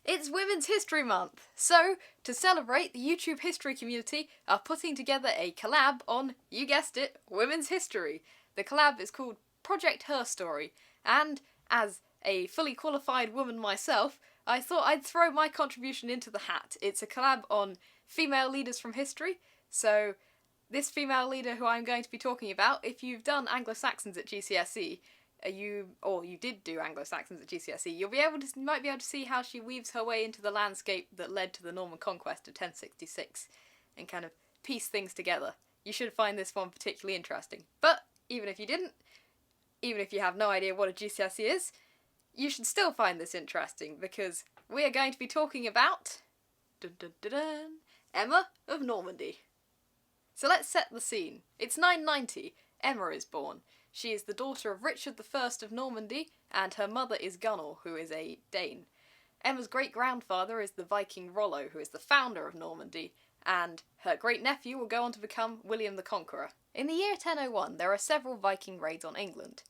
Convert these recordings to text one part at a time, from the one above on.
It's Women's History Month, so to celebrate, the YouTube history community are putting together a collab on, you guessed it, women's history. The collab is called Project Her Story, and as a fully qualified woman myself, I thought I'd throw my contribution into the hat. It's a collab on female leaders from history, so this female leader who I'm going to be talking about, if you've done Anglo-Saxons at GCSE, you did do Anglo-Saxons at GCSE, you might be able to see how she weaves her way into the landscape that led to the Norman Conquest of 1066, and kind of piece things together. You should find this one particularly interesting. But even if you didn't, even if you have no idea what a GCSE is, you should still find this interesting, because we are going to be talking about Emma of Normandy. So let's set the scene. It's 990. Emma is born. She is the daughter of Richard I of Normandy, and her mother is Gunnar, who is a Dane. Emma's great-grandfather is the Viking Rollo, who is the founder of Normandy, and her great-nephew will go on to become William the Conqueror. In the year 1001, there are several Viking raids on England.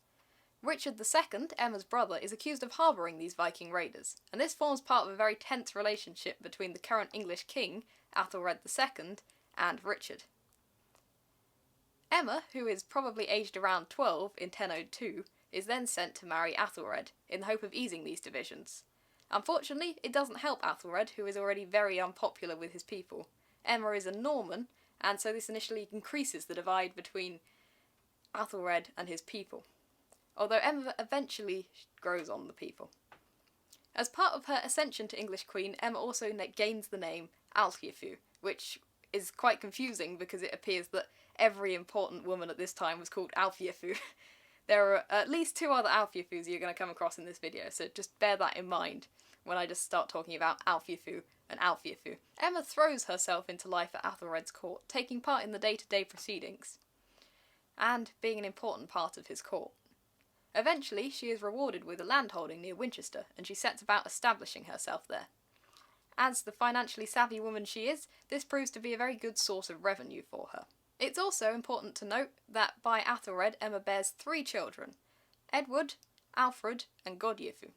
Richard II, Emma's brother, is accused of harbouring these Viking raiders, and this forms part of a very tense relationship between the current English king, Athelred II, and Richard. Emma, who is probably aged around 12 in 1002, is then sent to marry Athelred, in the hope of easing these divisions. Unfortunately, it doesn't help Athelred, who is already very unpopular with his people. Emma is a Norman, and so this initially increases the divide between Athelred and his people, although Emma eventually grows on the people. As part of her ascension to English Queen, Emma also gains the name Alfhifu, which is quite confusing because it appears that every important woman at this time was called Alfhifu. There are at least two other Alfhifus you're going to come across in this video, so just bear that in mind when I just start talking about Alfhifu and Alfhifu. Emma throws herself into life at Athelred's court, taking part in the day-to-day proceedings, and being an important part of his court. Eventually, she is rewarded with a landholding near Winchester, and she sets about establishing herself there. As the financially savvy woman she is, this proves to be a very good source of revenue for her. It's also important to note that by Athelred, Emma bears 3 children: Edward, Alfred, and Godyifu.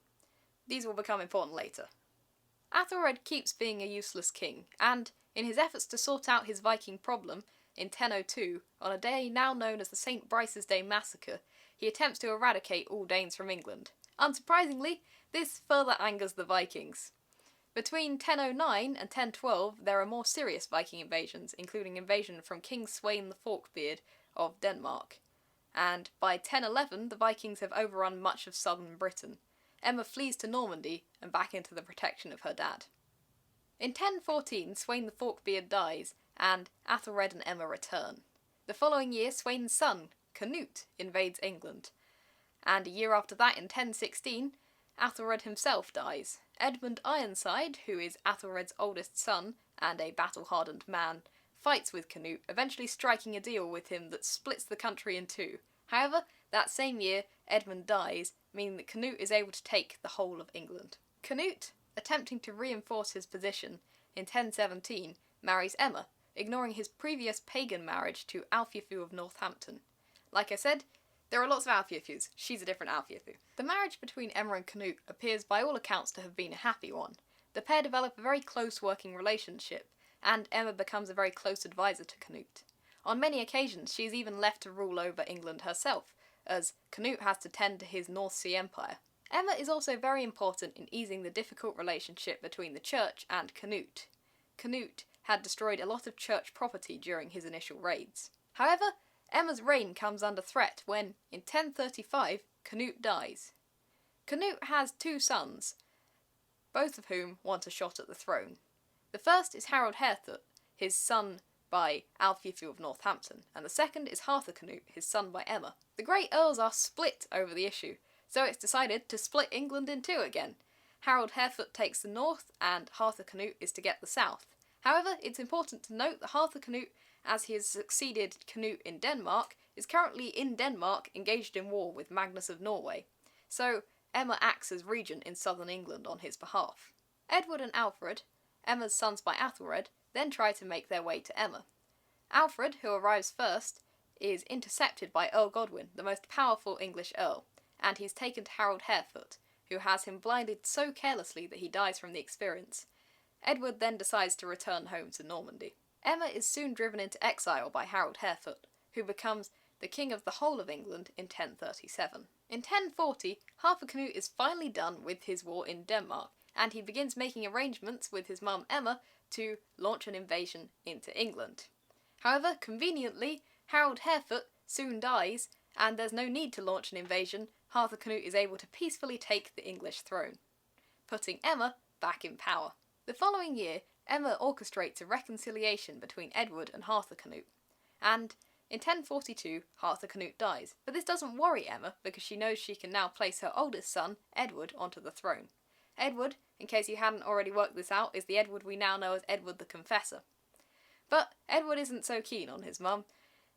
These will become important later. Athelred keeps being a useless king, and in his efforts to sort out his Viking problem, in 1002, on a day now known as the St. Brice's Day Massacre, he attempts to eradicate all Danes from England. Unsurprisingly, this further angers the Vikings. Between 1009 and 1012, there are more serious Viking invasions, including invasion from King Sweyn the Forkbeard of Denmark. And by 1011, the Vikings have overrun much of southern Britain. Emma flees to Normandy and back into the protection of her dad. In 1014, Sweyn the Forkbeard dies, and Athelred and Emma return. The following year, Sweyn's son, Canute, invades England. And a year after that, in 1016, Athelred himself dies. Edmund Ironside, who is Athelred's oldest son and a battle-hardened man, fights with Canute, eventually striking a deal with him that splits the country in 2. However, that same year, Edmund dies, meaning that Canute is able to take the whole of England. Canute, attempting to reinforce his position, in 1017, marries Emma, ignoring his previous pagan marriage to Alfhifu of Northampton. Like I said, there are lots of Alfhifus. She's a different Alfhifu. The marriage between Emma and Canute appears by all accounts to have been a happy one. The pair develop a very close working relationship, and Emma becomes a very close advisor to Canute. On many occasions, she is even left to rule over England herself, as Canute has to tend to his North Sea Empire. Emma is also very important in easing the difficult relationship between the church and Canute. Canute had destroyed a lot of church property during his initial raids. However, Emma's reign comes under threat when, in 1035, Canute dies. Canute has 2 sons, both of whom want a shot at the throne. The first is Harold Harefoot, his son by Alfhifu of Northampton, and the second is Harthacnut, his son by Emma. The Grey Earls are split over the issue, so it's decided to split England in 2 again. Harold Harefoot takes the north, and Harthacnut is to get the south. However, it's important to note that Harthacnut, as he has succeeded Canute in Denmark, is currently in Denmark engaged in war with Magnus of Norway, so Emma acts as regent in southern England on his behalf. Edward and Alfred, Emma's sons by Athelred, then try to make their way to Emma. Alfred, who arrives first, is intercepted by Earl Godwin, the most powerful English earl, and he's taken to Harold Harefoot, who has him blinded so carelessly that he dies from the experience. Edward then decides to return home to Normandy. Emma is soon driven into exile by Harold Harefoot, who becomes the king of the whole of England in 1037. In 1040, Harthacnut is finally done with his war in Denmark, and he begins making arrangements with his mum Emma to launch an invasion into England. However, conveniently, Harold Harefoot soon dies, and there's no need to launch an invasion. Harthacnut is able to peacefully take the English throne, putting Emma back in power. The following year, Emma orchestrates a reconciliation between Edward and Harthacnut, and in 1042, Harthacnut dies, but this doesn't worry Emma because she knows she can now place her oldest son, Edward, onto the throne. Edward, in case you hadn't already worked this out, is the Edward we now know as Edward the Confessor. But Edward isn't so keen on his mum.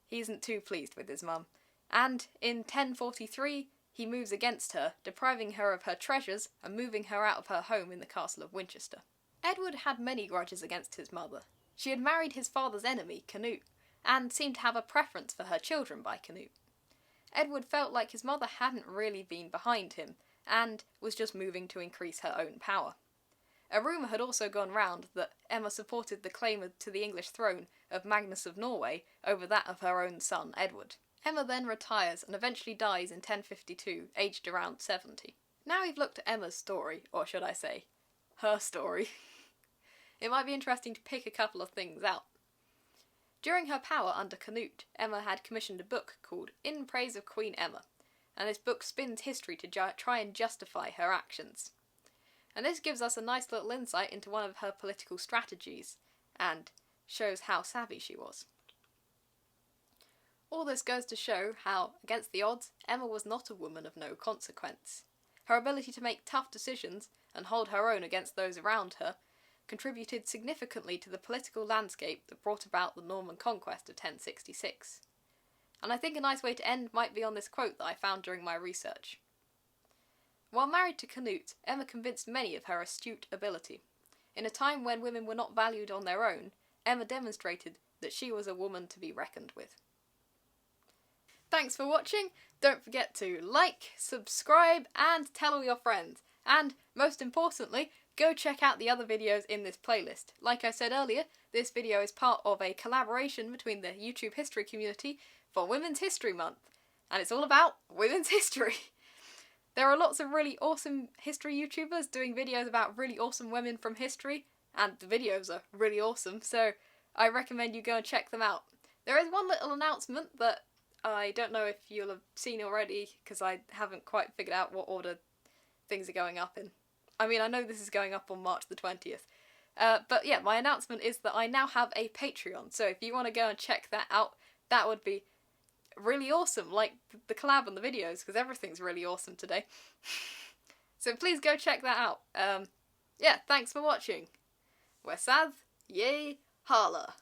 He isn't too pleased with his mum, and in 1043 he moves against her, depriving her of her treasures and moving her out of her home in the castle of Winchester. Edward had many grudges against his mother. She had married his father's enemy, Canute, and seemed to have a preference for her children by Canute. Edward felt like his mother hadn't really been behind him, and was just moving to increase her own power. A rumour had also gone round that Emma supported the claim to the English throne of Magnus of Norway over that of her own son, Edward. Emma then retires and eventually dies in 1052, aged around 70. Now we've looked at Emma's story, or should I say, her story, it might be interesting to pick a couple of things out. During her power under Canute, Emma had commissioned a book called In Praise of Queen Emma, and this book spins history to try and justify her actions. And this gives us a nice little insight into one of her political strategies, and shows how savvy she was. All this goes to show how, against the odds, Emma was not a woman of no consequence. Her ability to make tough decisions and hold her own against those around her contributed significantly to the political landscape that brought about the Norman Conquest of 1066. And I think a nice way to end might be on this quote that I found during my research. While married to Canute, Emma convinced many of her astute ability. In a time when women were not valued on their own, Emma demonstrated that she was a woman to be reckoned with. Thanks for watching. Don't forget to like, subscribe, and tell all your friends. And, most importantly, go check out the other videos in this playlist. Like I said earlier, this video is part of a collaboration between the YouTube history community for Women's History Month. And it's all about women's history. There are lots of really awesome history YouTubers doing videos about really awesome women from history, and the videos are really awesome, so I recommend you go and check them out. There is one little announcement that I don't know if you'll have seen already, because I haven't quite figured out what order things are going up in. I mean, I know this is going up on March the 20th. But yeah, my announcement is that I now have a Patreon, so if you want to go and check that out, that would be really awesome, like the collab and the videos, because everything's really awesome today. So please go check that out. Yeah, thanks for watching. We're Sath, yay, holla.